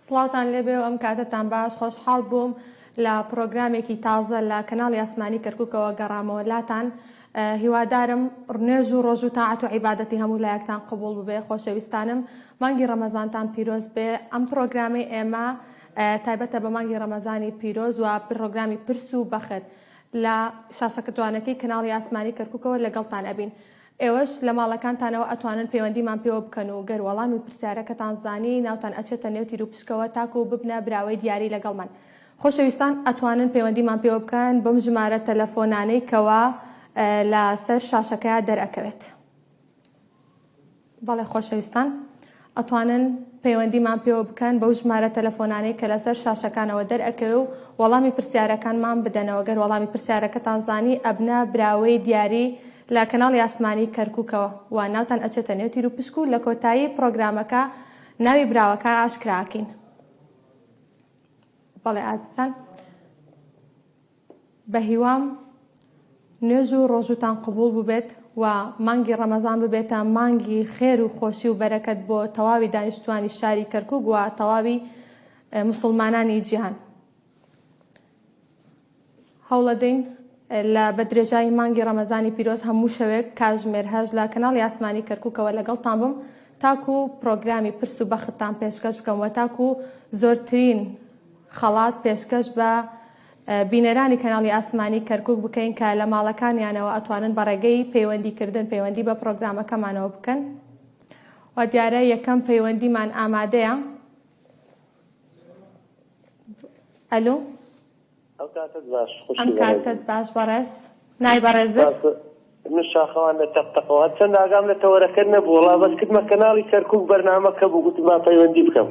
سڵاوتان لێبێ و ئەم کاتتان باش خۆشحاڵ بووم لە پرۆگرامێکی تازە لە کەناڵی ئاسمانی کەرکووکەوە گەڕامەوە لاتان. هیوادارم ڕنێژ و ڕۆژ و تاعەت و عیبادەتی هەموو لایەکتان قبول ببێ. خۆشەویستانم، مانگی ڕەمەزانتان پیرۆز بێ. ئەم پرۆگرامی ئێمە تایبەتە بە مانگی ڕەمەزانی پیرۆز و پرۆگرامی پرس و بەخت لە شاشەکەتوانەکەی کەناڵی ئاسمانی کەرکووکەوە لەگەڵتان ئەبین. ئێوەش لە ماڵەکانتانەوە ئەتوانن پەیوەندیمان پێوە بکەن و گەر وەڵامی پرسیارەکەتان زانی ناوتان ئەچێتە نێو تیر و پشکەوە تاکو و ببنە براوەی دیاری لەگەڵمان. خۆشەویستان ئەتوانن پەیوەندیمان پێوە بکەن بەم ژمارە تەلەفۆنانەی کەوا لە سەر شاشەکەیە دەرئەکەوێت. بەڵێ خۆشەویستان ئەتوانن پەیوەندیمان پێوە بکەن بەو ژمارە تەلەفۆنانەی کە لەسەر شاشەکانەوە دەرئەکەوێ و وەڵامی پرسیارەکانمان بدەنەوە. گەر وەڵامی پرسیارەکەتان زانی ئەبنە براوەی دیاری لە کەناڵی ئاسمانی کەرکووکەوە و ناوتان ئەچێتە نێو تیر و پشک و لە کۆتایی پرۆگرامەکە ناوی براوەکە ئاشکراکەین. بەڵێ ئازیزان، بە هیوام نوێژ و ڕۆژوتان قبول ببێت و مانگی ڕەمەزان ببێتە مانگی خێر و خۆشی و بەرەکەت بۆ تەواوی دانیشتوانی شاری کەرکووک و تەواوی موسڵمانانی جیهان. هەوڵەدەین لە بەدرێژایی مانگی ڕەمەزانی پیرۆز هەموو شەوێک کاتژمێر 8 لە کەناڵی ئاسمانی کەرکووکەوە لەگەڵتان بم تاکو پرۆگرامی پرس و بەختتان پێشکەش بکەمەوە، تاکو زۆرترین خەڵات پێشکەش بە بینەرانی کەناڵی ئاسمانی کەرکووک بکەین کە لە ماڵەکانیانەوە ئەتوانن بە ڕێگەی پەیوەندیکردن پەیوەندی بە پرۆگرامەکەمانەوە بکەن. و دیارە یەکەم پەیوەندیمان ئامادەیە. ئەلو، ئەم کاتت باش بەڕێز نای بەڕێزت من شاخەوان لە تەقتەقەوە چەند ئاگام لە تەوەرەکە نەبوو، وەڵا بەس کردمە کەناڵی کەرکووک بەرنامەکە بوو گوتم با پەیوەندی بکەم.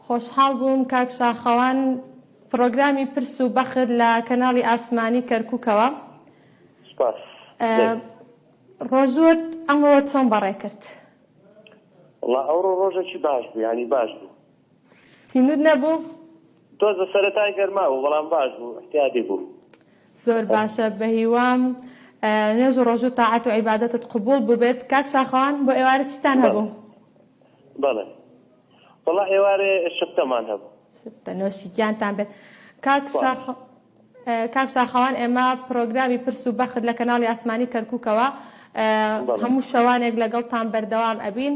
خۆشحاڵ بووم کاک شاخەوان. پرۆگرامی پرس و بەخت لە کەناڵی ئاسمانی کەرکووکەوە. سپاس. ڕۆژوت ئەمڕۆ چۆن بەڕێ کرد؟ وەڵا ئەوڕۆ ڕۆژێکی باش بوو، ینی باش بوو. تینود نەبوو؟ تۆزە سەرەتای گەرما بوو بەڵام باش بوو، احتیاطی بوو. زۆر باشە، بە هیوام نوێژ و ڕۆژ و تاعەت و عیبادەتت قبول ببێت. کاک شاخەوان بۆ ئێوارە چیتان هەبوو؟ بەڵێ وەڵا ئێوارێ شفتەمان هەبوو. شفتە نوێشی گیانتان بێت. کاک شاخەوان، ئێمە پرۆگرامی پرس و بەخت لە کەناڵی ئاسمانی کەرکووکەوە هەموو شەوانێک لەگەڵتان بەردەوام ئەبین.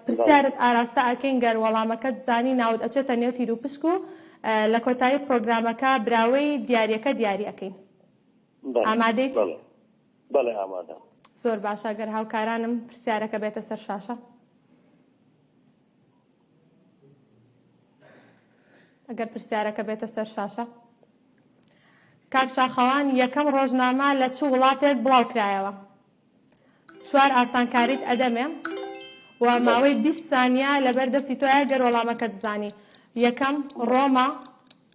پرسیارت ئاراستە ئەکەین گەر وەڵامەکەت زانی ناوت ئەچێتە نێو تیر و پشک و لە کۆتایی پرۆگرامەکە براوەی دیاریەکە دیاری ئەکەین. ئامادەیت؟ بەڵێ ئامادە. زۆر باشە، گەر هاوکارانم پرسیارەکە بێتە سەر شاشە. ئەگەر پرسیارەکە بێتە سەر شاشە. کاک شاخەوان، یەکەم ڕۆژنامە لە چ وڵاتێک بڵاو کرایەوە؟ 4 ئاسانکاریت ئەدەمێ و ماوەی 20 سانیا لەبەر دەستی تۆیە گەر وەڵامەکەت زانی. یەکەم ڕۆما،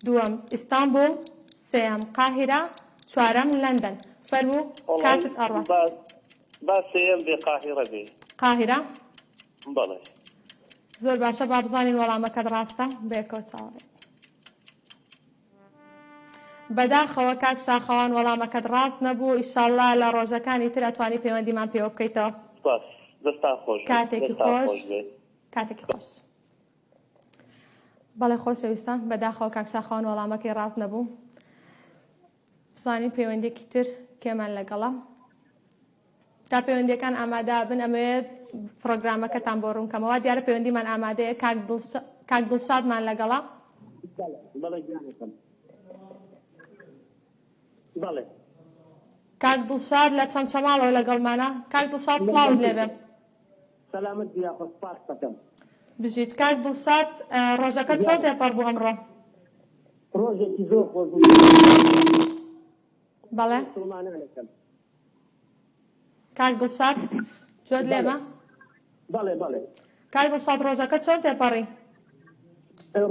دووەم ئیستانبول، سێەم قاهیرە، چوارەم لەندەن. فەرموو کاتت ئەڕوات. با سێەم بێ، قاهیرە بێ. قاهیرە؟ بەڵێ. زۆر باشە، با بزانین وەڵامەکەت ڕاستە. بێکەوە چاوەڕێت. بەداخەوە کاک شاخەوان، وەڵامەکەت ڕاست نەبوو. ئیشاڵڵا لە ڕۆژەکانی تر ئەتوانی پەیوەندیمان پێوە بکەیتەوە. سپاس، دەستان خۆش. کاتێکی خۆش. کاتێکی خۆش. بەڵێ خۆشەویستان، بەداخەوە کاک شاخەوان وەڵامەکەی ڕاست نەبوو. بزانین پەیوەندێکی تر کێمان لەگەڵە. تا پەیوەندیەکان ئامادە بن ئەمەوێت پرۆگرامەکەتان بۆ ڕوونکەمەوە. دیارە پەیوەندیمان ئامادەیە. کاک دڵشادمان لەگەڵە. بەڵێ. کاک دڵشاد لە چەمچەماڵەوە لەگەڵمانە. کاک دڵشاد سڵاوت لێبێ. سەلامت بیا، سپاس دەکەم. بژیت. کاک دڵشاد، ڕۆژەکە چۆن تێپەڕ بوو ئەمڕۆ؟ ڕۆژێکی زۆر خۆش بوو. بەڵێ. کاک دڵشاد جۆت لێمە؟ بەڵێ بەڵێ. کاک دڵشاد، ڕۆژەکە چۆن تێپەڕی؟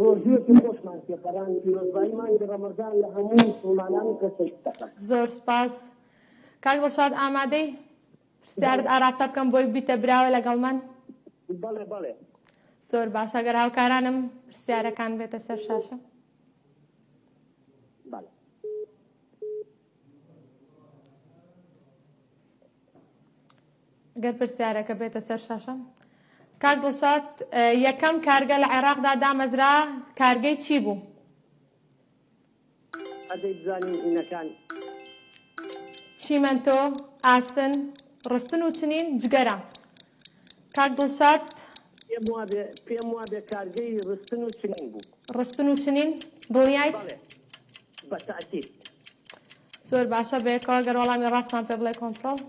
ڕۆژێکی خۆشمان تێپەڕان، پیرۆزبایی مانگی ڕەمەزان لە هەموو موسڵمانانی کەسێک دەکەم. زۆر سپاس. کاک دڵشاد، ئامادەی پرسیارت ئاراستە بکەم بۆی بیتە براوە لەگەڵمان؟ بەڵێ بەڵێ. زۆر باشە، گەر هاوکارانم پرسیارەکان بێتە سەر شاشە. بەڵێ. گەر پرسیارەکە بێتە سەر شاشە. کاک دڵشاد یەکەم کارگە لە عێراقدا دامەزرا کارگەی چی بوو؟ ئەدەی بزانین ئینەکان چیمەنتۆ، ئاسن، ڕستن و چنین جگەرە. کاک دڵشاد پێم وابێ کارگەی ڕستن و چنین بوو. ڕستن و چنین دڵنیایت؟ بە تاکید. زۆر باشە بەیەکەوە گەر وەڵامی ڕاستمان پێ بڵێ کۆنتڕۆڵ.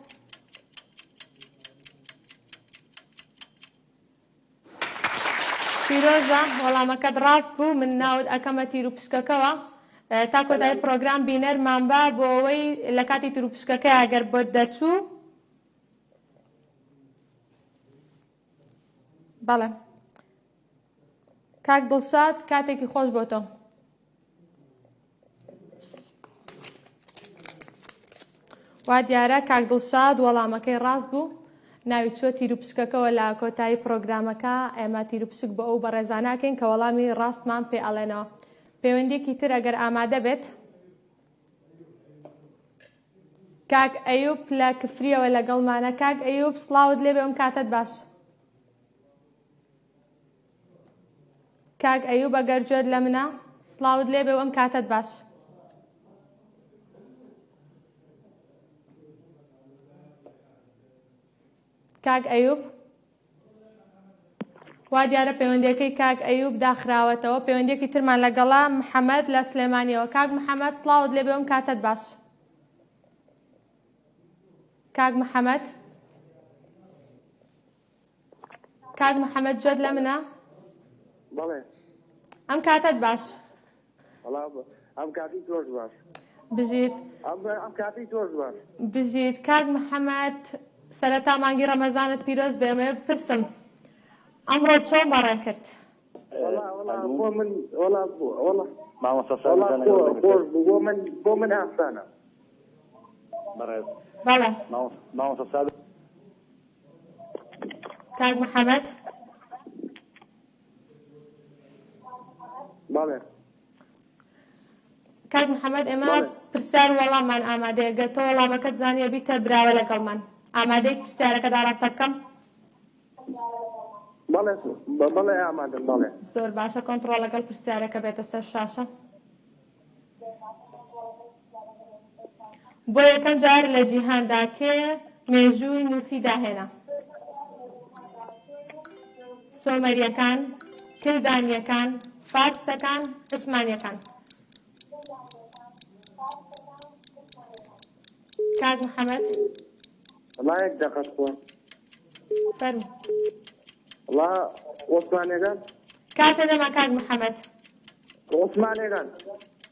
پیرۆزە وەڵامەکەت ڕاست بوو، من ناوت ئەکەمە تیر و پشکەکەوە تا کۆتایی پرۆگرام بینەرمان بە بۆ ئەوەی لە کاتی تیر و پشکەکەی ئەگەر بۆت دەرچوو. بەڵێ کاک دڵشاد کاتێکی خۆش بۆ تۆ. وا دیارە کاک دڵشاد وەڵامەکەی ڕاست بوو، ناوی چوە تیر و پشکەکەەوە لە کۆتایی پرۆگرامەکە. ئێمە تیر و پشک بە ئەو بەڕێزاناکەین کە وەڵامی ڕاستمان پێ ئەڵێنەوە. پەیوەندیەکی تر ئەگەر ئامادە بێت کاک ئەیوب لە کفریەوە لەگەڵمانە. کاک ئەیوب سڵاوت لێبێ ئەم کاتت باش. کاک ئەیوب ئەگەر گوێت لە منە سڵاوت لێبێ ئەم کاتت باش. کاک ئەیوب وا دیارە پەیوەندیەکەی کاک ئەیوب داخراوەتەوە. پەیوەندیەکی ترمان لەگەڵا محەممەد لە سلێمانیەوە. کاک محەممەد سڵاوت لێبێ ئەم کاتت باش. کاک محەممەد کاک محەممەد گوێت لە منە؟ بەڵێ ئەم کاتت باش. ئەم کاتی تۆش باش. بژیت ئەم کاتی تۆش باش. بژیت. کاک محەممەد سەرەتا مانگی ڕەمەزانت پیرۆز بێمە پرسم ئەمڕۆ چۆن بەڕێ کرد؟ بۆ من ئاسانە. بەڵێ کاک محەممەد. بەڵێ کاک محەممەد ئێمە پرسیار وەڵاممان ئامادەیە. گەر تۆ وەڵامەکەت زانیە بیتە براوە لەگەڵمان. ئامادەی پرسیارەکە داڕاستە بکەم؟ بەڵێ ئامادەم. بەڵێ زۆر باشە کۆنتڕۆڵ لەگەڵ پرسیارەکە بێتە سەر شاشە. بۆ یەکەم جار لە جیهاندا کێ مێژووی نووسی داهێنا؟ سۆمەریەکان، کردانیەکان، فارسەکان، عوسمانیەکان. کاک محەممەد والله یەک دەقەت خۆ فەرموو. والله عوسمانیەکان. کاتە دەما کاک محەممەد. عوسمانیەکان.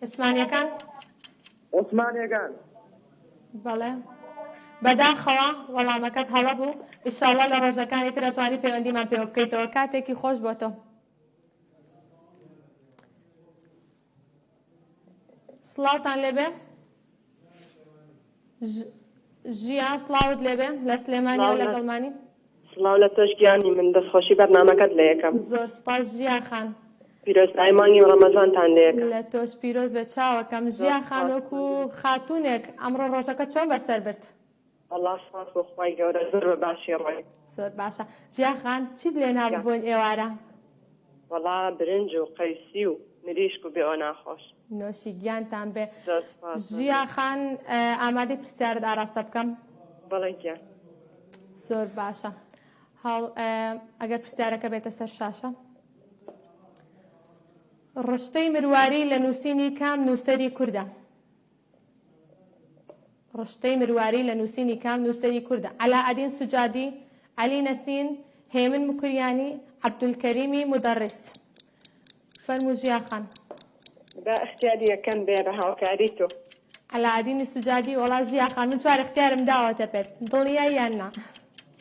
عوسمانیەکان. عوسمانیەکان. بەڵێ بەداخەوە وەڵامەکەت هەڵە بوو. ئینشاڵڵا لە ڕۆژەکانی تر دەتوانی پەیوەندیمان پێوە بکەیتەوە. کاتێکی خۆش بۆ تۆ. سڵاوتان لێبێ. ژیا سڵاوت لێبێ لە سلێمانیەوە لەگەڵمانی. سڵاو لە تۆش گیانی من دەستخۆشی بەرنامەکەت لە یەکەم. زۆر سپاس ژیا خان. پیرۆزبایی مانگی ڕەمەزانتان لە یەکەم. لە تۆش پیرۆز بێت چاوەکەم. ژیا خان وەکو خاتوونێک ئەمڕۆ ڕۆژەکە چۆن بەسەر برد؟ والله سپاس بۆ خوای گەورە زۆر بە باشی ڕۆی. زۆر باشە. ژیا خان چیت لێ نابوون ئێوارە؟ والله برنج و قەیسی و مریشک و بێئۆ ناخۆش. نۆشی گیانتان بێ. زۆر سپاس. ژیا خان ئامادەی پرسیارت ئاراستە بکەم؟ بەڵێ گیان. زۆر باشە. ئەگەر پرسیارەکە بێتە سەر شاشە. ڕشتەی مرواری لە نووسینی کام نووسەری کووردە؟ ڕشتەی مرواری لە نووسینی کام نووسەری کووردە؟ عەلاءەدین سوجادی، عەلی نەسین، هێمن مکوریانی، عەبدولکەریمی مودەڕیس. فەرموو ژیا خان. با اختیاری یەکەم بێ بە هاوکاری تۆ. عەلاءەدینی سوجادی. وەڵا ژیا خان من چوار اختیارم داوەتە پێت. دڵنیای یان نا؟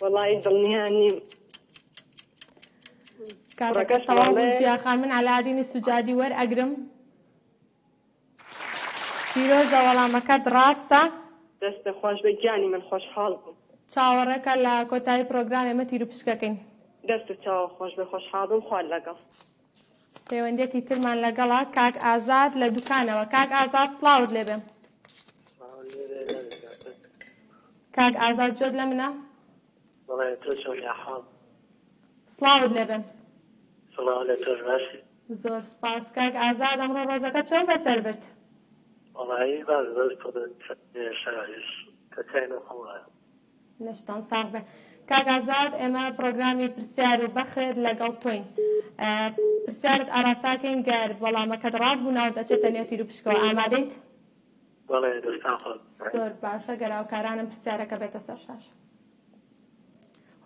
وەڵی دڵنیا نیم. کاتەکە تەواو بوو ژیا خان. من عەلاءەدینی سوجادی وەرئەگرم. پیرۆزە وەڵامەکەت ڕاستە. دەستە خۆش بە گیانی من خۆشحاڵ بووم. چاوەڕێکە لە کۆتایی پرۆگرام ئێمە تیر و پشکەکەین. دەست و چاوە خۆش بە خۆشحاڵ بووم. خوارد لەگەڵ. پەیوەندیەکی ترمان لەگەڵا کاک ئازاد لە دوکانەوە. کاک ئازاد سڵاوت لێبێ. کاک ئازاد جۆت لە منە؟ سڵاوت لێبن سڵاو لە تۆش باشی زۆر سپاس کاک ئازاد ئەمڕۆ ڕۆژەکە چۆن بەسەر برد وڵایی باز بەس شایش کەکەینە هەڵایە نشتان ساغ بێ کاک ئازاد ئێمە پرۆگرامی پرسیار و بەخت لەگەڵ تۆین پرسیارت ئاراستاکەین گەر وەڵامەکەت ڕاست بوو ناو دەچێتە نێوتیر و پشکەوە ئامادەیت بەڵێ دەستان خۆت زۆر باشە گەراوکارانم پرسیارەکە بێتە سەر شاش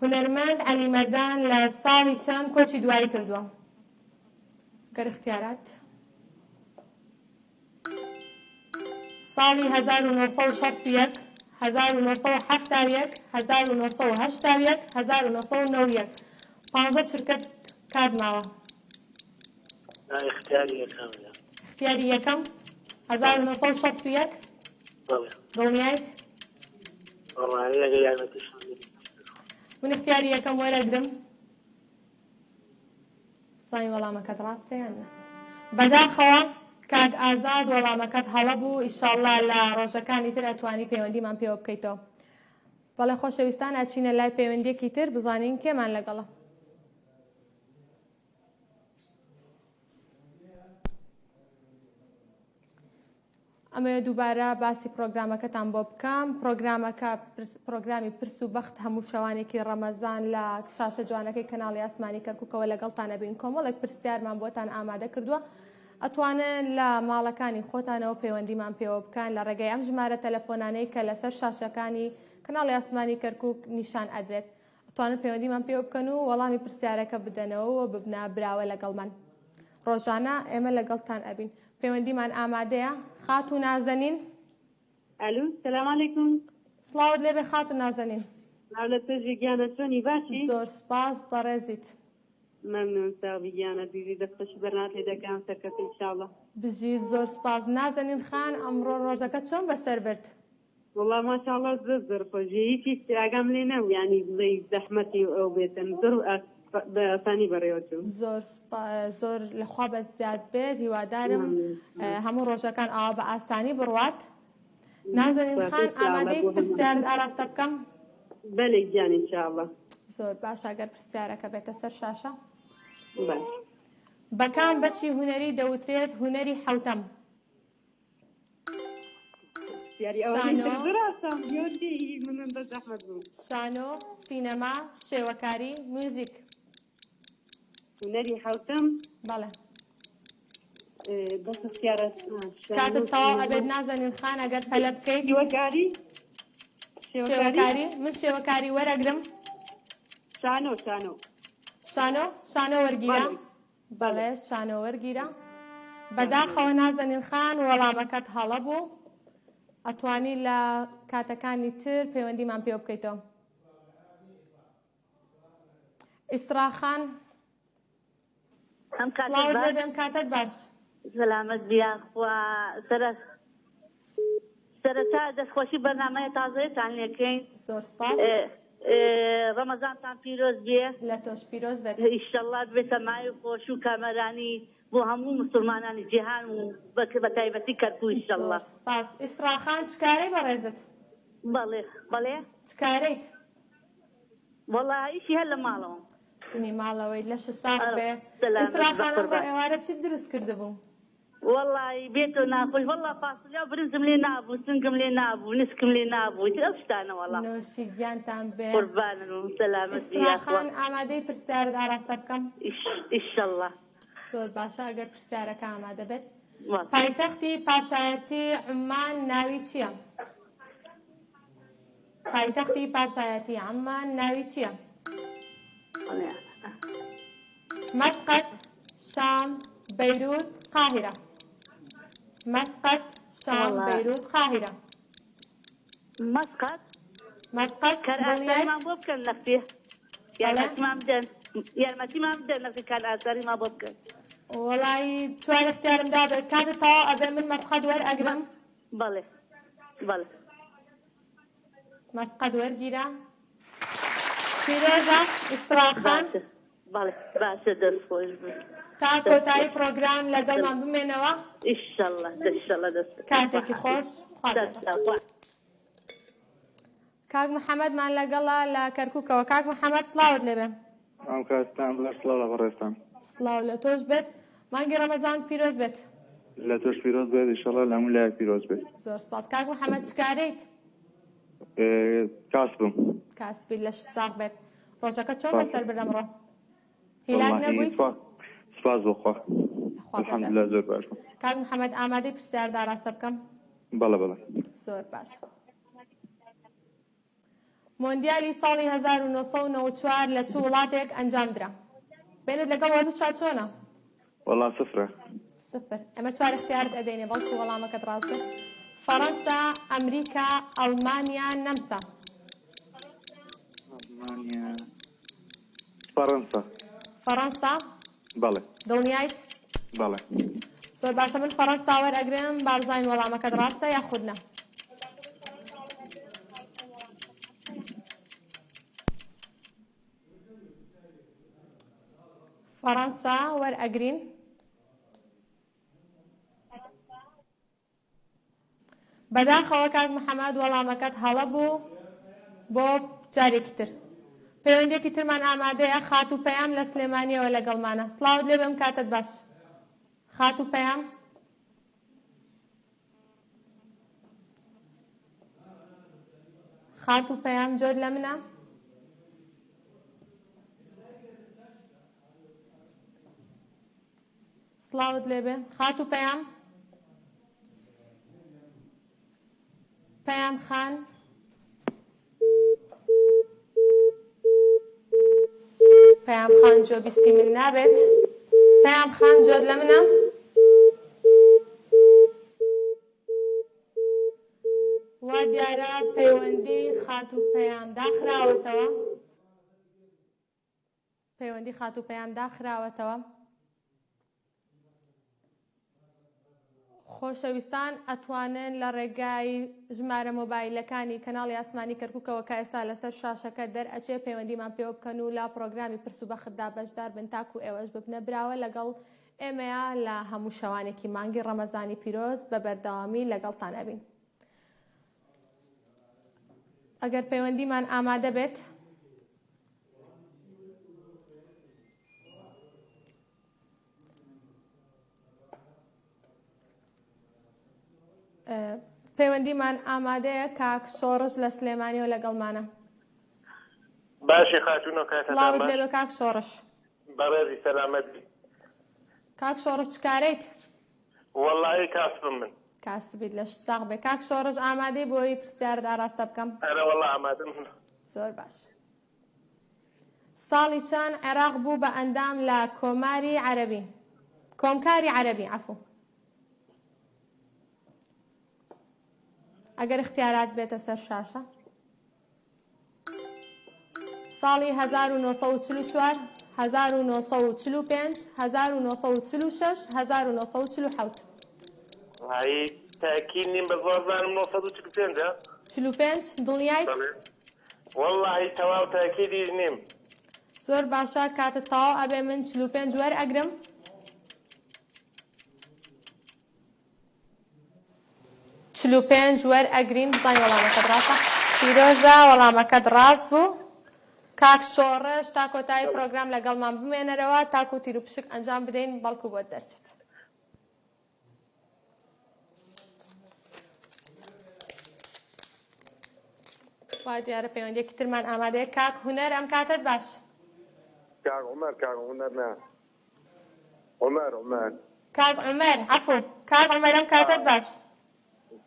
هونەرمەند عەلی مەردان لە ساڵی چەند کۆچی دوایی کردووە گەر اختیارات ساڵی 1961 1971 1981 1991 15 شرکت کار ماوە اختیاری یەکەمە اختیاری یەکەم 1961 بەڵێ دڵنیایت وڵایی ئەگەر یارمەتیشم من اختیاری یەکەم وەرەگرم سای وەڵامەکەت ڕاستە یان نە بەداخەوە کاک ئازاد وەڵامەکەت هەڵە بوو ئیشاڵڵا لە ڕۆژەکانی تر ئەتوانی پەیوەندیمان پێوە بکەیتەوە بەڵێ خۆشەویستان ئاچینە لای پەیوەندیەکی تر بزانین کێمان لەگەڵە ئەمە دووبارە باسی پرۆگرامەکەتان بۆ بکەم پرۆگرامەکە پرۆگرامی پرس و بەخت هەموو شەوانێکی ڕەمەزان لە شاشە جوانەکەی کەناڵی ئاسمانی کەرکووکەوە لەگەڵتانە بین کۆمەڵێک پرسیارمان بۆتان ئامادە کردووە ئەتوانن لە ماڵەکانی خۆتانەوە پەیوەندیمان پێوە بکەن لە ڕێگەی ئەم ژمارە تەلەفۆنانەی کە لەسەر شاشەکانی کەناڵی ئاسمانی کەرکووک نیشان ئەدرێت ئەتوانن پەیوەندیمان پێوە بکەن و وەڵامی پرسیارەکە بدەنەوە و ببنە براوە لەگەڵمان ڕۆژانە ئێمە لەگەڵتان ئەبین پەیوەندیمان ئامادەیە خات و نازەنین الو سلام علیکم سڵاوت لێبێ خات و نازەنین لە تۆژی گیانە چۆنی باشی زۆر سپاس بەڕێزیت مەمنون ساوی گیانە دیوی دەستخۆش بەرنات لێ دەکەم سەرکەوت ئینشاڵڵا بژی زۆر سپاس نازەنین خان ئەمڕۆ ڕۆژەکە چۆن بەسەر برد وڵا ماشاءڵڵا زۆر خۆشی هیچی ئاگام لێ نەبوو یعنی بڵێ زەحمەتی ئەو بێتن زۆر بەسانی بەڕێوەچوو زۆر لەخوا بە زیاد بێت هیوادارم هەموو ڕۆژەکان ئاوا بە ئاسانی بڕوات نازەنین خان ئامادەی پرسیارت ئاراستە بکەم بەلێ گیان ئینشاڵڵا زۆر باش ئەگەر پرسیارەکە بێتە سەر شاشە باش بەکام بەشی هونەری دەوترێت هونەری حەوتەم شانۆ سینەما شێوەکاری موزیک هونەری حەوتەم بەڵێ بەس اختیارە کاتت تەواو ئەبێت نازەنین خان ئەگەر پەلە بکەیت شێوەکاری من شێوەکاری وەرەگرم شانۆ وەرگیرە بەڵێ شانۆ وەرگیرە بەداخەوە نازەنین خان وەڵامەکەت هەڵە بوو ئەتوانی لە کاتەکانی تر پەیوەندیمان پێوە بکەیتەوە ئیسراخان سڵاوت لێبێم کاتت باش سلامت بیاخوا سەرەتا دەستخۆشی بەرنامەیە تازەیەتان لێکەین زۆر سپاس ڕەمەزانتان پیرۆز بێ لە تۆش پیرۆز بێت ئیشەڵڵا بێتە مای خۆش و کامەرانی بۆ هەموو مسلمانانی جیهان و بە تایبەتی کەرکوو ئیشەڵڵا سپاس ئیسراخان چکارەی بەڕێزت بەڵێ چکارەیت وەڵا ئیشی هەر لە ماڵەوە چنی ماڵەوەی لە شستاق بێ ئیسراخان ئەمڕۆ ئێوارە چیت دروست کردبوو وەڵی بێتۆ ناخۆش وەڵا فاسڵیا برنجم لێ نابوو سنگم لێ نابوو نسکم لێ نابوو ئەو شتانە وەڵا نوشی گیانتان بێ قوربانن و سەلامەت ئیسراخان ئامادەی پرسیارت ئاراستە بکەم ئیشەڵڵا زۆر باشە ئەگەر پرسیارەکە ئامادە بێت پایتەختی پاشایەتی عمان ناوی چییە؟ پایتەختی پاشایەتی عمان ناوی چییە؟ مسقط شام بەیروت قاهرە مسقط شام بەیروت قاهرە مسقط کارئاساریمان بۆ بکەن نەفتی یارمەتیمان بدەن نەفتی کارئاساریمان بۆ بکەن وەڵی چوار اختیارم دابێت کاتت تەواو ئەبێ من مسقط وەرئەگرم بەڵێ مسقط وەرگیرە پیرۆزە ئیسراخان بەڵێ باشە دەستخۆش بن تا کۆتایی پرۆگرام لەگەڵمان بمێنەوە ئیشەڵڵا دەست کاتێکی خۆش کاک محەممەدمان لەگەڵا لە کەرکووکەوە کاک محەممەد سڵاوت لێبێ ئەم کاتتان بڵێ سڵاو لە بەڕێستان سڵاو لە تۆش بێت مانگی ڕەمەزان پیرۆز بێت لە تۆش پیرۆز بێت ئینشەڵا لە هەموو لایەک پیرۆز بێت زۆر سپاس کاک محەممەد چکارەیت کاسبم کاسبی لەش ساق بێت ڕۆژەکە چۆن بەسەر برەمڕۆ هیلاک نەبوویت سپاس بۆخوا الحەمدولله زۆر باش کاک محەممەد ئامادەی پرسیاردا ڕاستە بکەم بەڵێ بەڵێ زۆر باش مۆندیالی ساڵی 1994 لە چ وڵاتێک ئەنجام درا بینت لەگەڵ وەرزشا چۆنە وەڵا سفرە سفر ئەمە چوار اختیارت ئەدەینێ بەڵکو وەڵامەکەت ڕاست بێت فەڕەنسا ئەمریکا ئەڵمانیا نەمسا فەڕەنسا بەڵێ دڵنیایت بەڵێ زۆر باشە من فەڕەنسا وەرئەگرم بارزانین وەڵامەکەت ڕاستە یاخود نە فەڕەنسا وەرئەگرین بەداخەوە کاک محەممەد وەڵامەکەت هەڵە بوو بۆ جارێکی تر پەیوەندێکی ترمان ئامادەیە خات و پەیام لە سلێمانیەوە لەگەڵمانە سڵاوت لێ بێم کاتت باش خات و پەیام خات و پەیام جۆر لە منە سڵاوت لێ بێ خات و پەیام پەیام خان پەیام خان جۆ بیستی من نابێت پەیام خان جۆر لە منە وا دیارە پەیوەندی خات و پەیام داخراوەتەوە پەیوەندی خات و پەیام داخراوەتەوە خۆشەویستان ئەتوانن لە ڕێگای ژمارە مۆبایلەکانی کەناڵی ئاسمانی کەرکووکەوە کە ئێستا لەسەر شاشەکە دەرئەچێ پەیوەندیمان پێوە بکەن و لە پرۆگرامی پرس و بەختدا بەشدار بن تاکو ئێوەش ببنە براوە لەگەڵ ئێمەیە لە هەموو شەوانێکی مانگی ڕەمەزانی پیرۆز بە بەردەوامی لەگەڵتان ئەبین ئەگەر پەیوەندیمان ئامادە بێت پەیوەندیمان ئامادەیە کاک شۆڕش لە سلێمانیەوە لەگەڵمانە باشی خاتونە کاتتان سڵاوت باش لێ بێ کاک شۆڕش بەڕێزی سەلامەت بی کاک شۆڕش چکارەیت وەڵڵاهی کاسبم من کاسبیت لەش ساق بێ کاک شۆڕش ئامادەی بۆی پرسیاردا ڕاستە بکەم ئەرە وەڵڵا ئامادەم زۆر باش ساڵی چەند عێراق بوو بە ئەندام لە کۆماری عەرەبی کۆمکاری عەرەبی عەفو ئەگەر اختیارات بێتە سەر شاشە ساڵی 1944 1945 1946 1947 هایی تاکید نیم بە زۆر زانم 1945 45 دڵنیایت وەڵڵاهی تەواو تاکیدیش نیم زۆر باشە کاتت تەواو ئەبێ من 45 وەرئەگرم 45 وەرئەگرین بزانین وەڵامەکەت ڕاستە پیرۆزە وەڵامەکەت ڕاست بوو کاک شۆڕش تا کۆتایی پرۆگرام لەگەڵمان بمێنەرەوە تاکو تیر و پشک ئەنجام بدەین بەڵکو بۆت دەرچێت وا دیارە پەیوەندێکی ترمان ئامادەیە کاک هونەر ئەم کاتت باش كاك عمر هنا عمر کاک عومەر عەفو کاک عومەر ئەم کاتت باش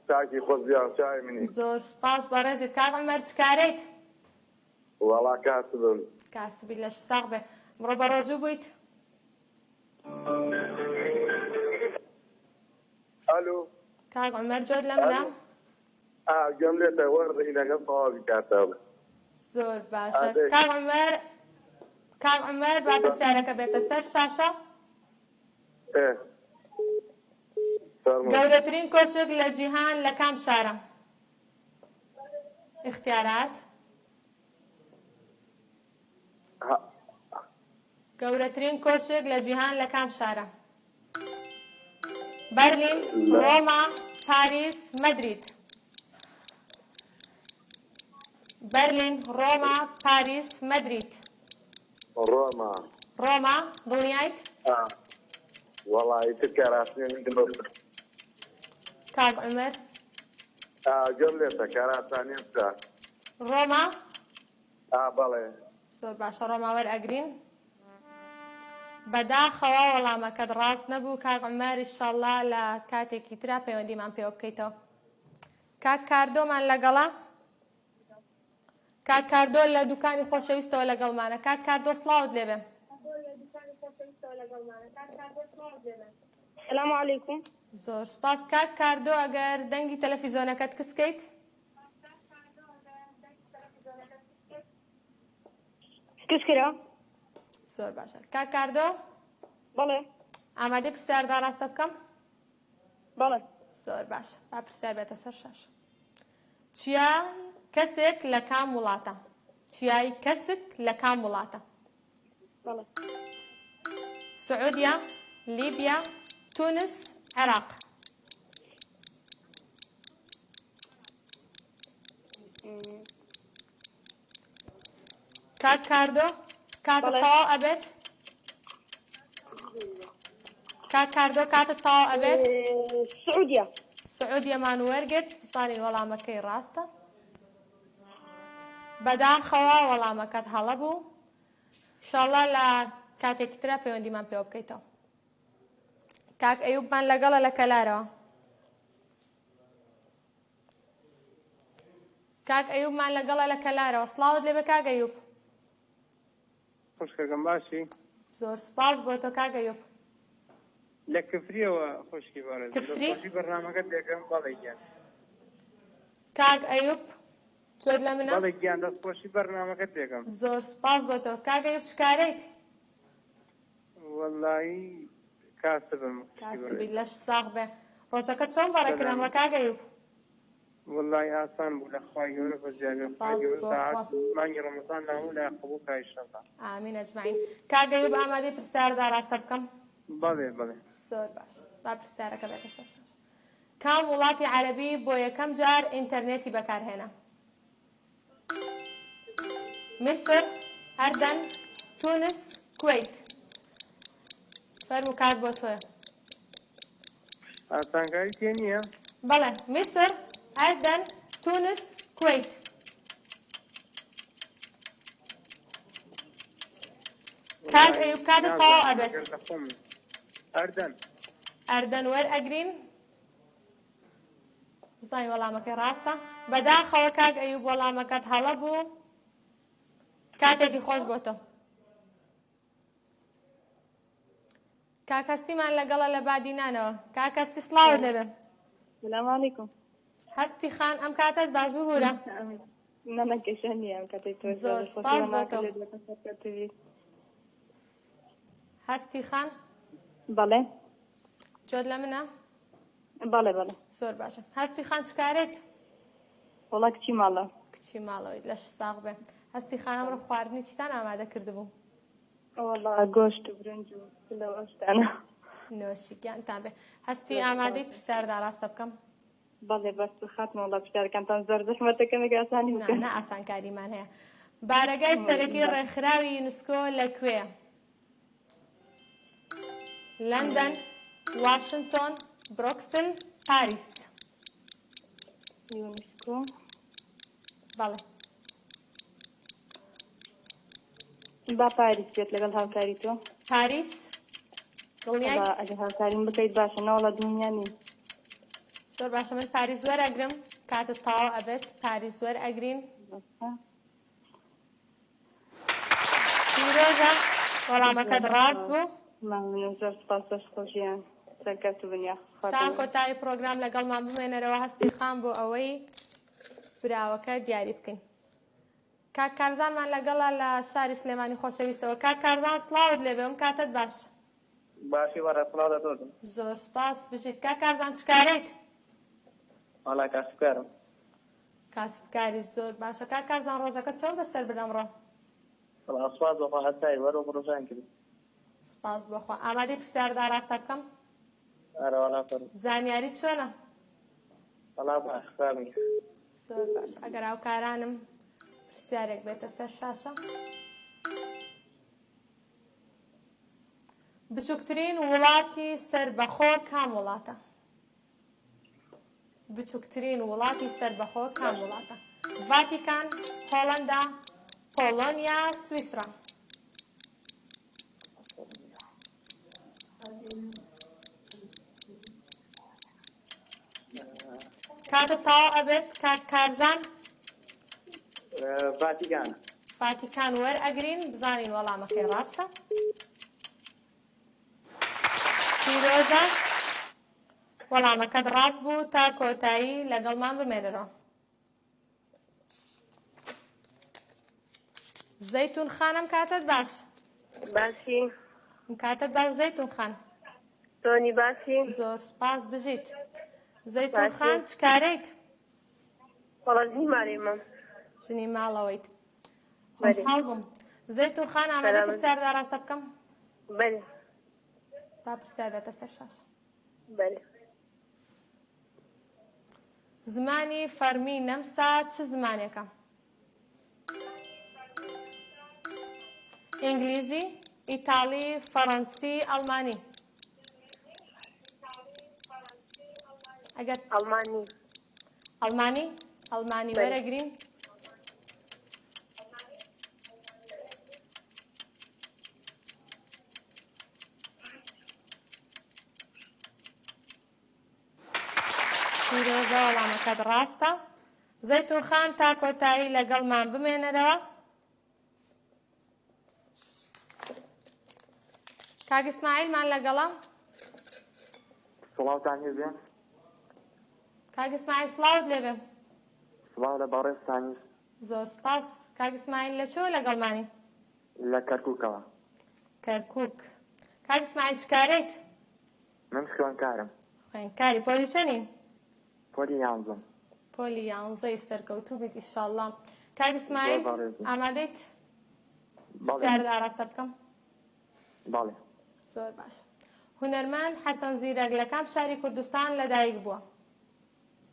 تاكي خذ زيارة شاي مني زۆر سپاس بەڕێزت کاک عومەر چکارەیت والله كاسب کاسبی لەش ساق بێ بڕۆ بە ڕۆژوو بوویت الو کاک عومەر جۆر لە منە جملة ورد إلى قطع كاتب زۆر باشە کاک عومەر با پرسیارەکە بێتە سەر شاشە ايه گەورەترین کۆشک لە جیهان لە کام شارە اختیارات گەورەترین کۆشک لە جیهان لە کام شارە بەرلین ڕۆما پاریس مەدرید بەرلین ڕۆما پاریس مەدرید روما ڕۆما دڵنیایت والله تكراسني من دبر کاک عومەر جملة كراساني انت ڕۆما بلى زۆر باشە ڕۆما وەرئەگرین بەداخەوە وەڵامەکەت ڕاست نەبوو کاک عومەر ئینشاڵڵا لە کاتێکی ترا پەیوەندیمان پێوە بکەیتەوە کاک کاردۆمان لەگەڵا کاک کاردۆ لە دوکانی خۆشەویستەوە لەگەڵمانە کاک کاردۆ سڵاوت لێبێ السلام عليكم زۆر سپاس کاک کاردۆ ئەگەر دەنگی تەلەڤیزۆنەکەت کسکەیت كشكرا زۆر باشە کاک کاردۆ بلى ئامادەی پرسیاردا ڕاستە بکەم بلى زۆر باشە با پرسیار بێتە سەر شاش چیای کەسێک لە کام وڵاتە چیای کەسک لە کام وڵاتە بلى سعودیا لیبیا تونس عێراق کاک کاردۆ کاتت تەواو ئەبێت کاک کاردۆ کاتت تەواو ئەبێت سعوديا سعودیەمان وەرگرت بزانین وەڵامەکەی ڕاستە بەداخەوە وەڵامەکەت هەڵە بوو ئینشاڵڵا لە کاتێکی ترا پەیوەندیمان پێوە بکەیتەوە کاک ئەیوبمان لەگەڵە لە کەلارەوە کاک ئەیوبمان لەگەڵە لە کەلارەوە سڵاوت لێبێ کاک ئەیوب خوشکەکەم باشی زۆر سپاس بۆ تۆ کاک ئەیوب لە کفریەوە خوشکی بارە کفری؟ خۆشی بەرنامەکەت دەکەم بەڵێ گیان کاک ئەیوب چۆت لە منە بەڵێ گیان دەستخۆشی بەرنامەکەت دەکەم زۆر سپاس بۆ تۆ کاک ئەیوب چ کارەیت وەڵایی کاسبم کاسبی لەش ساغ بێ ڕۆژەکە چۆن بەڕێکرا ئەمڕۆ کاک ئەیوب وەڵایی ئاسان بوو لە خوای گەورە بەجیاگە خوای گەورە ساعات مانگی ڕەمەزان ناموو لە قبوڵ کا ئینشاءڵڵا ئامین ئەجمعین کاک ئەیوب ئامادەی پرسیاردا ڕاستە بکەم بەڵێ بەڵێ زۆر باش با پرسیارەکە بێتە سەر شاش کام وڵاتی عەرەبی بۆ یەکەم جار ئینتەرنێتی بەکارهێنا مصر ئەردەن تونس کوێیت فەرموو کات بۆ تۆیە ئاسانکاری تێ نییە بەڵێ مصر ئەردەن تونس کوێیت کات ئەیوب کاتت تەواو ئەبێت ئەردەن ئەردەن وەرئەگرین زای وەڵامەکەی ڕاستە بەداخەوە کاک ئەیوب وەڵامەکەت هەڵە بوو کاتێکی خۆش بۆ تۆ کاکەستیمان لەگەڵە لە بادینانەوە کاکەستی سڵاوت لێبێ السلام عليكم هەستی خان ئەم کاتت باش ببوورە نەمەکەشەنی ئەم کاتێک تۆ زۆر سپاس بۆ تۆ هەستی خان بەڵێ جۆت لە منە بەڵێ بەڵێ زۆر باشە هەستی خان چ کارێت وەڵا کچی ماڵە کچی ماڵەوەی لەش ساغ بێ هەستی خان ئەمڕۆ خواردنی چتان ئامادە کردبوو وەڵا گۆشت و برنج و لەو ئەشتانە نۆشی گیانتان بێ هەستی ئامادەی پرسیاردا ڕاستە بکەم بەڵێ بەس خاتمە وەڵا پرسیارەکانتان زۆر زەحمەتەکەمێک ئاسانی بکەن نە ئاسانکاریمان هەیە بارەگای سەرەکی ڕێکخراوی یونسکۆ لەکوێیە لەندەن واشنگتن بروکسل پاریس یونسکۆ بەڵێ با پاریس بێت لەگەڵ هاوکاری تۆ پاریس دڵنیای ئەگە هاوکاریم بکەیت باشە نەوەڵا دنیا نیم زۆر باشە من پاریس وەرئەگرم کاتت تەواو ئەبێت پاریس وەرئەگرین پیرۆژە وەڵامەکەت ڕاست بوو ممنون زۆر سپاس بەش خۆشییان سەرکەوت و بنیا تا کۆتایی پرۆگرام لەگەڵمان بمێنەرەوە هەستی خان بۆ ئەوەی براوەکە دیاری بکەین کاک کارزانمان لەگەڵە لە شاری سلێمانی خۆشەویستەوە کاک کارزان سڵاوت لێبێ ئەم کاتت باش باشی وەرە سڵاو دەتۆتم زۆر سپاس بژیت کاک کارزان چ کارێت وەڵا کاسبکارم کاسبکاری زۆر باشە کاک کارزان ڕۆژەکەت چۆن بەسەر بردەمڕۆ وەڵا سوپاس بەخوا هەتای وەرە ڕۆژان کرد سپاس بەخوا ئامادەی پرسیاردا ڕاستە بکەم ئەرە وەڵا فەرم زانیاریت چۆنە وەڵا باش فەرمی زۆر باش ئەگەر هاوکارانم پرسیارێک بێتە سەر شاشە بچووکترین وڵاتی سەربەخۆ کام وڵاتە؟ بچووکترین وڵاتی سەربەخۆ کام وڵاتە؟ ڤاتیکان، هۆڵەندا، پۆڵۆنیا، سویسرا. کاتت تەواو ئەبێت کاک کارزان. ڤاتیکان. ڤاتیکان وەرئەگرین بزانین وەڵامەکەی ڕاستە. پیرۆزە وەڵامەکەت ڕاست بوو، تا کۆتایی لەگەڵمان بمێنەرەوە. زەیتون خانم کاتت باش. باشی. کاتت باش زەیتون خان. تۆنی باشی. زۆر سپاس بژیت. زەیتون خان چ کارەیت؟ وەڵا ژنی مارێمە. ژنی ماڵەوەیت. خۆشحاڵ بووم. زەیتون خان ئامادە پرسیاردا ڕاستە بکەم؟ بەلێ. با پرسیار بێتە سەر شاش. بەلێ. زمانی فەرمی نەمسا چ زمانێکە؟ ئینگلیزی، ئیتاڵی، فەڕەنسی، ئەڵمانی. ئەگەر ئەڵمانی. ئەڵمانی؟ ئەڵمانی وەرەگرین. پیرۆزە وەڵامەکەت ڕاستە. زەیتون خان تا کۆتایی لەگەڵمان بمێنەرەوە. کاک ئیسماعیلمان لەگەڵە. سڵاوتان هێزێ. کاک ئیسماعیل سڵاوت لێبێ. سڵاو لە بەڕێستانی. زۆر سپاس. کاک ئیسماعیل لەکوێوە لەگەڵمانی؟ لە کەرکووکەوە. کەرکووک. کاک ئیسماعیل چ کارێت؟ من خوێندکارم. خوێندکاری پۆلی چەنی؟ پۆلی 11. پۆلی 11 سەرکەوتوو بیت ئیشاڵڵا. کاک ئیسماعیل ئامادەیت؟ پرسیارت ئاراستە بکەم؟ بەڵێ. زۆر باشە. هونەرمەند حەسەن زیرەک لە کام شاری کوردستان لەدایک بووە؟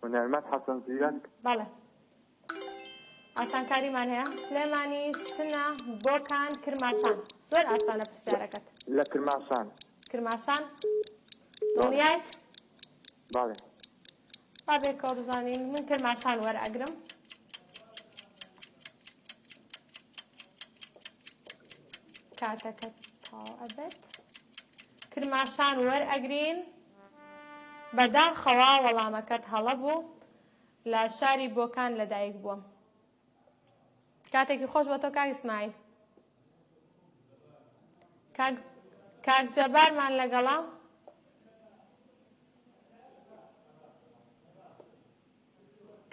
هونەرمەند حەسەن زیرەک. بەڵێ. ئاسانکاریمان هەیە. سلێمانی، سنە، بۆکان، کرماشان. زۆر ئاسانە پرسیارەکەت. لە کرماشان. کرماشان؟ دڵنیایت؟ بەڵێ. با بێکەوە بزانین من کرماشان وەرئەگرم. کاتەکە تاو ئەبێت. کرماشان وەرئەگرین. بەداخەوە وەڵامەکەت هەڵە بوو. لە شاری بۆکان لەدایک بووە. کاتێکی خۆش بۆ تۆ کاک ئیسماعیل. کاک جەبارمان لەگەڵا.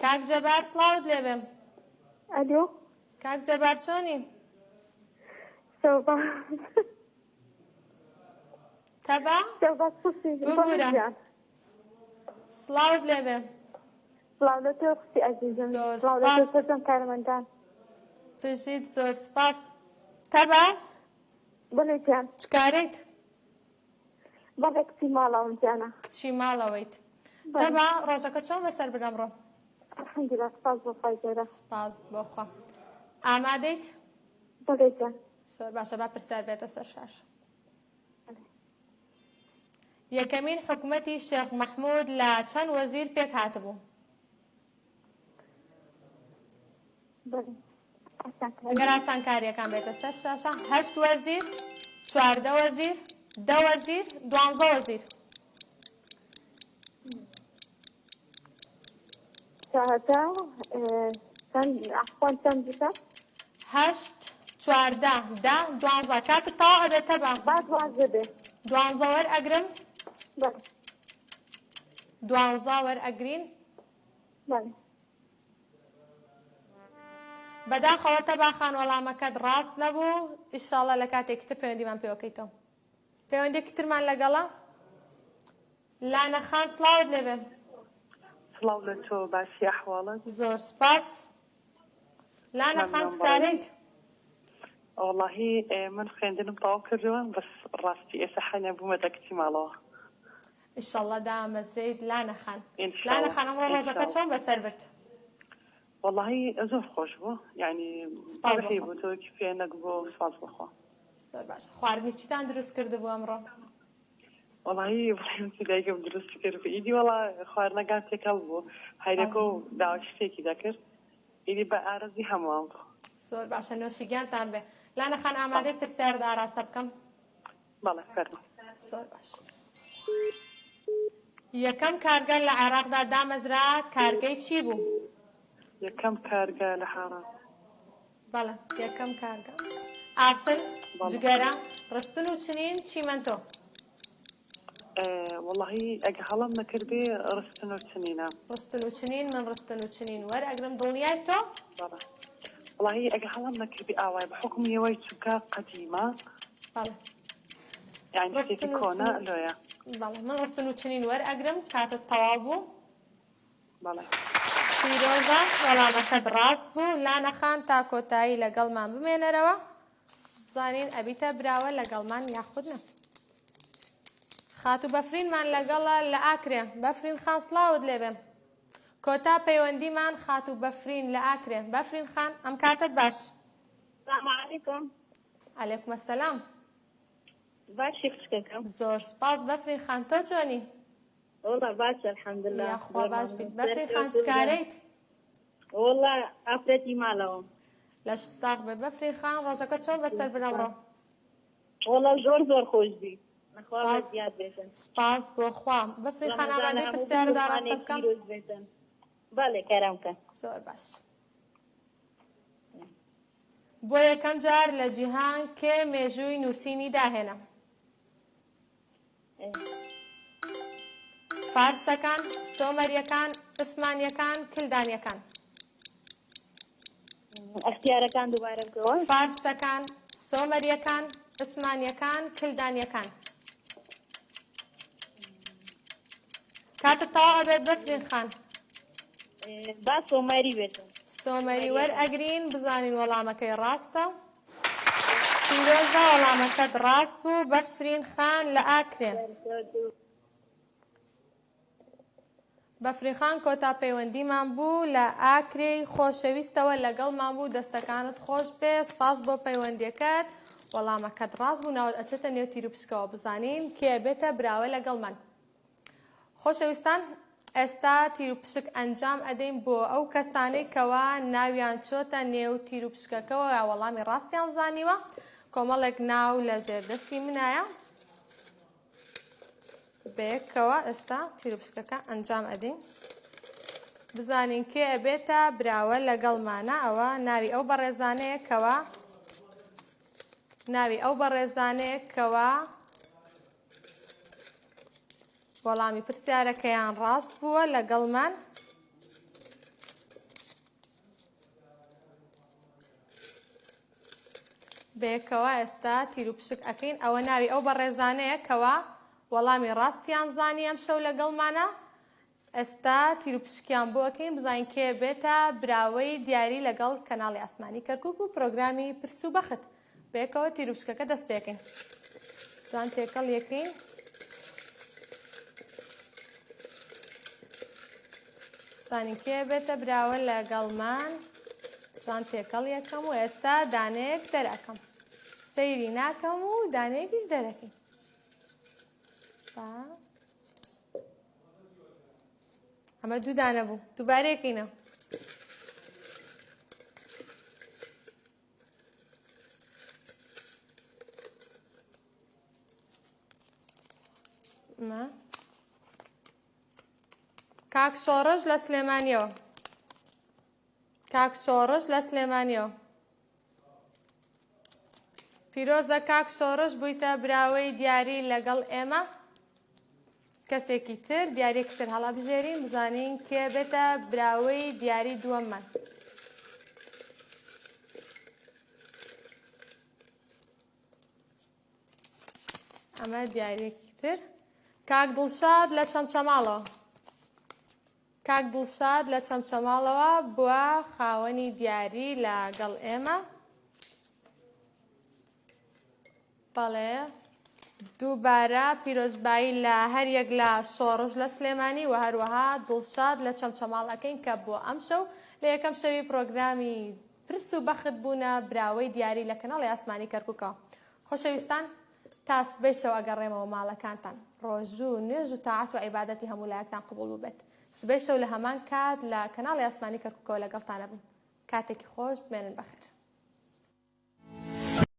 کاک جەبار سڵاوت لێبێم. ئەلۆ. کاک جەبار چۆنی؟ سەوبا. تەبا؟ ببوورە. سڵاوت لێبێم. سڵاو لە تۆ قستی عەزیزم. سڵاو لە تۆ سەرجەم کارمەندان. بژیت زۆر سپاس. تەبا؟ بەڵێ جان. چ کارێت؟ بەڵێ کچی ماڵەوەم جانە. کچی ماڵەوەیت. تەبا ڕۆژەکە چۆن بەسەر برەم ڕۆ؟ الحەمدولیلا سپاس بۆ خۆی گەورە. سپاس بۆ خوا. ئامادەیت؟ بەڵێ جان. زۆر باشە با پرسیار بێتە سەر شاش. یەکەمین حکومەتی شێخ مەحموود لە چەند وەزیر پێک هاتبوو؟ ئەگەر ئاسانکاریەکان بێتە سەر شاشە 8 وەزیر، 14 وەزیر، 10 وەزیر، 12 وەزیر. 8 14 10 12 کاتت تەواو ئەبێتە بە. با 12 بێ. 12 وەرئەگرم. بەڵێ. 12 وەرئەگرین. بەڵێ. بەداخەوە تەباخان وەڵامەکەت ڕاست نەبوو. ئیشاڵڵا لە کاتێکی تر پەیوەندیمان پێوەکەیتەوە. پەیوەندێکی ترمان لەگەڵە. لانە خان سڵاوت لێبێ. سڵاو لە تۆ باسی ئەحواڵت. زۆر سپاس. لانە خان چ کارێت؟ وەڵاهی من خوێندنم تەواو کردووە بەس ڕاستی ئێستا حەنە بوومە کچی ماڵەوە. ئیشاڵڵا دامەزرێت لانە خان. لانە خان ئەمڕۆ ڕۆژەکە چۆن بەسەر برد؟ والله زۆر خۆش بوو. یعنی بەخێ بوو تۆ فێنەک بۆ سپاس بخوا. زۆر باشە. خواردنی چیتان دروست کردبوو ئەمڕۆ؟ والله إبراهيم تلاقي بدرس فكر في إيدي والله خوارنا قاعد تكلمه هيدكو داوش فيكي ذكر إيدي بقى أرزي همام سور باشا نوشيگیان تان به لانا خان آماده پرسیار دا راسته بکەم بەڵێ فەرمە سۆر باش یەکەم کارگەر لە عێراقدا دامەزرا کارگەی چی بوو؟ یەکەم کارگە لە حارات بەڵێ یەکەم کارگە ئاسن جگەرە ڕستن و چنین چیمەندۆ والله ئەگە هەڵم نەکردێ ڕستن و چنینە ڕستن و چنین من ڕستن و چنین وەرئەگرم دڵنیای تۆ؟ بەڵێ والله ئەگە هەڵم نەکردی ئاوای بەحکم یەوەی چووکە قەدیمە بەڵێ يعني شتێکی کۆنا لۆیە بەڵێ من ڕستن و چنین وەرئەگرم کاتت تەواو بوو بەڵێ پیرۆزە وەڵامەکەت ڕاست بوو لانا خان تا کۆتایی لەگەڵمان بمێنەرەوە زانین ئەبیتە براوە لەگەڵمان یاخود نە خاتو بەفرینمان لەگەڵە لە ئاکرێ بەفرین خان سڵاوت لێبێ کۆتا پەیوەندیمان خاتو بەفرین لە ئاکرێ بەفرین خان ئەم کاتت باش السلام عليكم عەلەیکوم ئەسەلام باشی خوشکەکەم زۆر سپاس بەفرین خان تۆ چۆنی؟ والله باش الحمد لله یاخوا باش بیت بەفرین خان چکارەیت؟ والله ئافرەتی ماڵەوە لە ساق بێ بەفرین خان ڕۆژەکە چۆن بەسەر بنەمڕۆ؟ والله زۆر خۆش بی نەخوا زیاد بێتن سپاس بۆ خوا بەفرین خان ئامادەی پرسیارەدا ڕاستە بکەم؟ بەڵێ کەرەمکە زۆر باش بۆ یەکەم جار لە جیهان کێ مێژووی نووسینی داهێنا؟ فارسەکان، سۆمەریەکان، عوسمانیەکان، کلدانیەکان ئەختیارەکان دووبارە بکەوە فارسەکان، سۆمەریەکان، عوسمانیەکان، کلدانیەکان کاتت تەواو ئەبێت بەفرین خان با سۆمەری بێتن سۆمەری وەرئەگرین بزانین وەڵامەکەی ڕاستە پیرۆزە وەڵامەکەت ڕاست بوو بەفرین خان لە ئاکرێ بەفرین خان کۆتا پەیوەندیمان بوو لە ئاکرێی خۆشەویستەوە لەگەڵمان بوو دەستەکانت خۆش بێ سپاس بۆ پەیوەندیەکەت وەڵامەکەت ڕاست بوو ناوت ئەچێتە نێو تیر و پشکەوە بزانین کێ بێتە براوە لەگەڵمان خۆشەویستان ئێستا تیر و پشک ئەنجام ئەدەین بۆ ئەو کەسانەی کەوا ناویان چۆتە نێو تیر و پشکەکەەوە یا وەڵامی ڕاستیان زانیوە کۆمەڵێک ناو لە ژێردەستی منایە بەیەکەوە ئێستا تیر و پشکەکە ئەنجام ئەدەین بزانین کێ ئەبێتە براوە لەگەڵمانە ئەوە ناوی ئەو بەڕێزانەیە کەوا وەڵامی پرسیارەکەیان ڕاست بووە لەگەڵمان بەیەکەوە ئێستا تیر و پشک ئەکەین ئەوە ناوی ئەو بەڕێزانەیە کەوا وەڵامی ڕاستیان زانی ئەم شەو لەگەڵمانە ئێستا تیر و پشکیان بۆ ئەکەین بزانین کێ بێتە براوەی دیاری لەگەڵ کەناڵی ئاسمانی کەرکووک و پرۆگرامی پرس و بەخت بەیەکەوە تیر و پشکەکە دەست پێکەین جوان تێکەڵ یەکەین زانین کێ بێتە براوە لەگەڵمان جوان تێکەڵ یەکەم و ئێستا دانەیەک دەرەکەم سەیری ناکەم و دانەیەکیش دەرەکەین ئەمە دوو دانە بوو دووبارەیەکەینە کاک شۆڕش لە سلێمانیەوە کاک شۆڕش لە سلێمانیەوە پیرۆزە کاک شۆڕش بوویتە براوەی دیاری لەگەڵ ئێمە کەسێکی تر دیارێکی تر هەڵا بژێرین بزانین کێ بێتە براوەی دیاری دووەممان ئەمە دیارێکی تر کاک دڵشاد لە چەمچەماڵەوە کاک دڵشاد لە چەمچەماڵەوە بووە خاوەنی دیاری لەگەڵ ئێمە بەڵێ دووبارە پیرۆزبایی لە هەر یەک لە شۆڕش لە سلێمانی و هەروەها دڵشاد لە چەمچەماڵەکەین کە بۆ ئەم شەو لە یەکەم شەوی پرۆگرامی پرس و بەخت بوونە براوەی دیاری لە کەناڵی ئاسمانی کەرکووکەوە خۆشەویستان تا سبەی شەو ئەگەڕێمەوە ماڵەکانتان ڕۆژوو نوێژ و تاعات و عیبادەتی هەموو لایەکتان قبول بێت سبەی شەو لە هەمان کات لە کەناڵی ئاسمانی کەرکووکەوە لەگەڵتانە بم کاتێکی خۆش بمێنن بەخێر